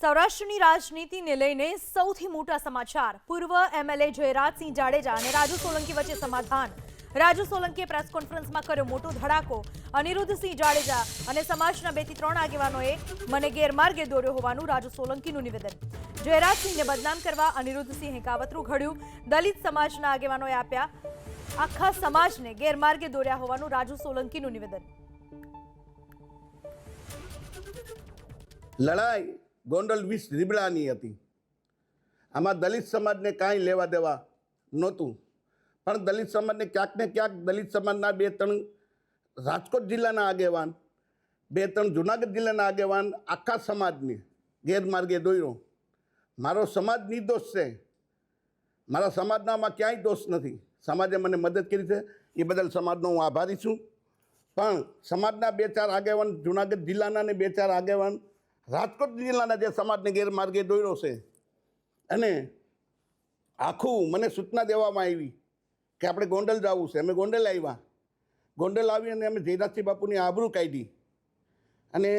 સૌરાષ્ટ્રની રાજનીતિને લઈને સૌથી મોટા સમાચાર। પૂર્વ એમએલએ જયરાજસિંહ જાડેજા અને રાજુ સોલંકી વચ્ચે સમાધાન। રાજુ સોલંકીએ પ્રેસ કોન્ફરન્સમાં કર્યો મોટો ધડાકો। અનિરુદ્ધસિંહ જાડેજા અને સમાજના 2 થી 3 આગેવાનોએ મને ગેરમાર્ગે દોર્યો હોવાનું રાજુ સોલંકીનું નિવેદન। જયરાજસિંહને બદનામ કરવા અનિરુદ્ધસિંહે કાવતરું ઘડ્યું। દલિત સમાજના આગેવાનોએ આપ્યા આખા સમાજને ગેરમાર્ગે દોર્યા હોવાનું રાજુ સોલંકીનું નિવેદન। લડાઈ ગોંડલ 20 રીબડાની હતી। આમાં દલિત સમાજને કાંઈ લેવા દેવા નહોતું, પણ દલિત સમાજને ક્યાંક ને ક્યાંક દલિત સમાજના 2-3 રાજકોટ જિલ્લાના આગેવાન, 2-3 જુનાગઢ જિલ્લાના આગેવાન આખા સમાજને ગેરમાર્ગે દોર્યો। મારો સમાજ નિર્દોષ છે, મારા સમાજનામાં ક્યાંય દોષ નથી। સમાજે મને મદદ કરી છે, એ બદલ સમાજનો હું આભારી છું। પણ સમાજના 2-4 આગેવાન જુનાગઢ જિલ્લાના ને 2-4 આગેવાન રાજકોટ જિલ્લાના જે સમાજને ગેરમાર્ગે દોર્યો છે, અને આખું મને સૂચના દેવામાં આવી કે આપણે ગોંડલ જવું છે। અમે ગોંડલ આવ્યા, ગોંડલ આવી અને અમે જયરાજસિંહ બાપુની આબરૂ કાઢી, અને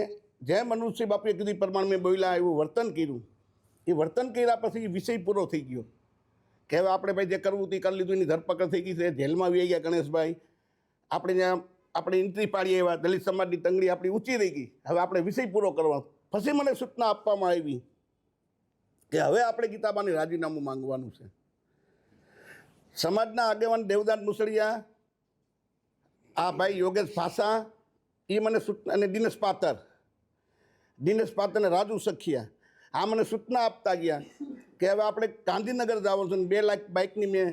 જેમ અનુજસિંહ બાપુએ કીધું પ્રમાણે મેં બોલ્યા એવું વર્તન કર્યું। એ વર્તન કર્યા પછી વિષય પૂરો થઈ ગયો કે હવે આપણે ભાઈ જે કરવું તે કરી લીધું। એની ધરપકડ થઈ ગઈ છે, જેલમાં આવી ગયા ગણેશભાઈ। આપણે ત્યાં આપણે એન્ટ્રી પાડીએ એવા દલિત સમાજની તંગડી આપણી ઊંચી રહી ગઈ। હવે આપણે વિષય પૂરો કરવા પછી મને સૂચના આપવામાં આવી કે હવે આપણે ગીતાબાને રાજીનામું માંગવાનું છે। સમાજના આગેવાન દેવદાન મુસળિયા, આ ભાઈ યોગેશ ભાષા, એ મને સૂચના, અને દિનેશ પાત્ર અને રાજુ સખિયા, આ મને સૂચના આપતા ગયા કે હવે આપણે ગાંધીનગર જવાનું છે। 2 લાખ બાઇકની મેં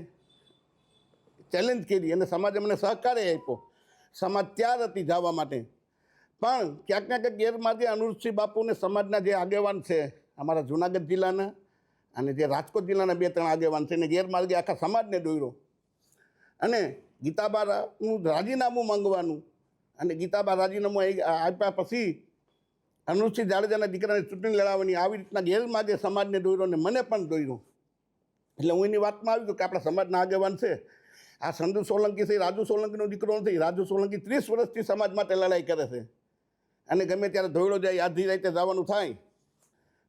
ચેલેન્જ કરી અને સમાજે મને સહકાર આપ્યો। સમાજ તૈયાર હતી જવા માટે, પણ ક્યાંક ને ક્યાંક ગેરમાર્ગે અનિરુદ્ધસિંહ બાપુને સમાજના જે આગેવાન છે, અમારા જુનાગઢ જિલ્લાના અને જે રાજકોટ જિલ્લાના 2-3 આગેવાન છે, એને ગેરમાર્ગે આખા સમાજને દોર્યો। અને ગીતાબાનું રાજીનામું માંગવાનું, અને ગીતાબા રાજીનામું આપ્યા પછી અનિરુદ્ધસિંહ જાડેજાના દીકરાને ચૂંટણી લડાવવાની, આવી રીતના ગેરમાર્ગે સમાજને દોર્યો અને મને પણ દોર્યો। એટલે હું એની વાતમાં આવી ગયો કે આપણા સમાજના આગેવાન છે, આ સંજુ સોલંકી છે, રાજુ સોલંકીનો દીકરો નથી। રાજુ સોલંકી 30 વર્ષથી સમાજ માટે લડાઈ કરે છે, અને ગમે ત્યારે ધોયડો જાય, આધી રાતે જવાનું થાય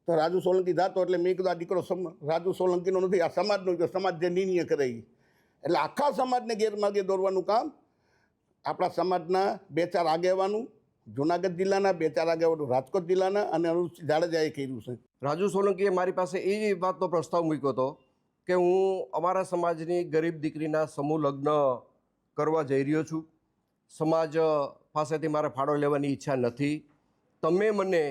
તો રાજુ સોલંકી જાતો, એટલે મેં કીધું આ દીકરો રાજુ સોલંકીનો નથી, આ સમાજનો, કે સમાજ જે નિર્ણય કરે એ। એટલે આખા સમાજને ગેરમાર્ગે દોરવાનું કામ આપણા સમાજના 2-4 આગેવાનું જુનાગઢ જિલ્લાના, 2-4 આગેવાનો રાજકોટ જિલ્લાના અને અનિરુદ્ધસિંહ જાડેજાએ કર્યું છે। રાજુ સોલંકીએ મારી પાસે એ વાતનો પ્રસ્તાવ મૂક્યો હતો કે હું અમારા સમાજની ગરીબ દીકરીના સમૂહ લગ્ન કરવા જઈ રહ્યો છું। સમાજ પાસેથી મારે ફાળો લેવાની ઈચ્છા નથી। તમે મને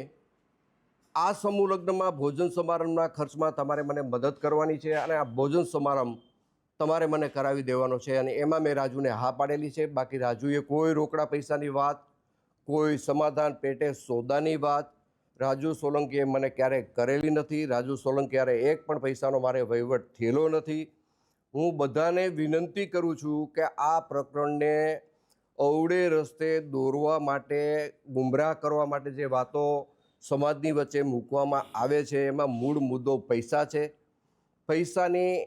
આ સમૂહ લગ્નમાં ભોજન સમારંભના ખર્ચમાં તમારે મને મદદ કરવાની છે, અને આ ભોજન સમારંભ તમારે મને કરાવી દેવાનો છે। અને એમાં મેં રાજુને હા પાડેલી છે। બાકી રાજુએ કોઈ રોકડા પૈસાની વાત, કોઈ સમાધાન પેટે સોદાની વાત રાજુ સોલંકીએ મને ક્યારેય કરેલી નથી। રાજુ સોલંકી ક્યારે એક પણ પૈસાનો મારે વહીવટ થયેલો નથી। હું બધાને વિનંતી કરું છું કે આ પ્રકરણને અવળે રસ્તે દોરવા માટે, ગુમરાહ કરવા માટે જે વાતો સમાજની વચ્ચે મૂકવામાં આવે છે, એમાં મૂળ મુદ્દો પૈસા છે। પૈસાની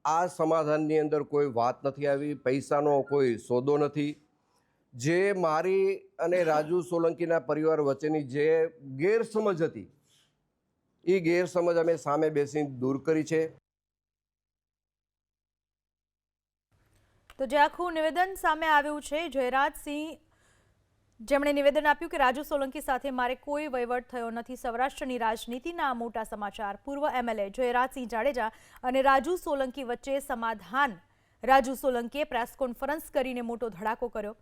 આ સમાધાનની અંદર કોઈ વાત નથી આવી, પૈસાનો કોઈ સોદો નથી। જે મારી અને રાજુ સોલંકીના પરિવાર વચ્ચેની જે ગેરસમજ હતી, એ ગેરસમજ અમે સામે બેસીને દૂર કરી છે। તો જે આખું નિવેદન સામે આવ્યું છે જયરાજસિંહ, જેમણે નિવેદન આપ્યું કે રાજુ સોલંકી સાથે મારે કોઈ વહીવટ થયો નથી। સૌરાષ્ટ્રની રાજનીતિના મોટા સમાચાર। પૂર્વ એમએલએ જયરાજસિંહ જાડેજા અને રાજુ સોલંકી વચ્ચે સમાધાન। રાજુ સોલંકીએ પ્રેસ કોન્ફરન્સ કરીને મોટો ધડાકો કર્યો।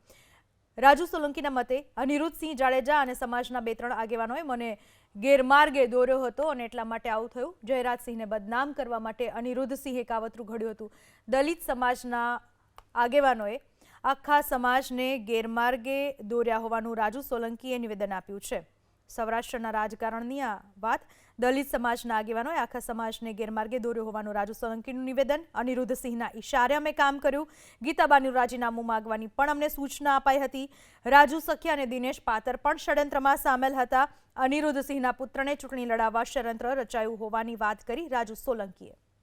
રાજુ સોલંકીના મતે અનિરુદ્ધસિંહ જાડેજા અને સમાજના 2-3 આગેવાનોએ મને ગેરમાર્ગે દોર્યો હતો, અને એટલા માટે આવું થયું। જયરાજસિંહને બદનામ કરવા માટે અનિરુદ્ધસિંહે કાવતરું ઘડ્યું હતું। દલિત સમાજના આગેવાનોએ આખા સમાજને ગેરમાર્ગે દોર્યા હોવાનું રાજુ સોલંકીએ નિવેદન આપ્યું છે। સૌરાષ્ટ્રના રાજકારણની આ વાત। દલિત સમાજના આગેવાનોએ આખા સમાજને ગેરમાર્ગે દોર્યો હોવાનું રાજુ સોલંકીનું નિવેદન। અનિરુદ્ધસિંહના ઈશારે અમે કામ કર્યું। ગીતાબાનું રાજીનામું માંગવાની પણ અમને સૂચના અપાઈ હતી। રાજુ સખિયા અને દિનેશ પાત્ર પણ ષડયંત્રમાં સામેલ હતા। અનિરુદ્ધસિંહના પુત્રને ચૂંટણી લડાવવા ષડયંત્ર રચાયું હોવાની વાત કરી રાજુ સોલંકીએ।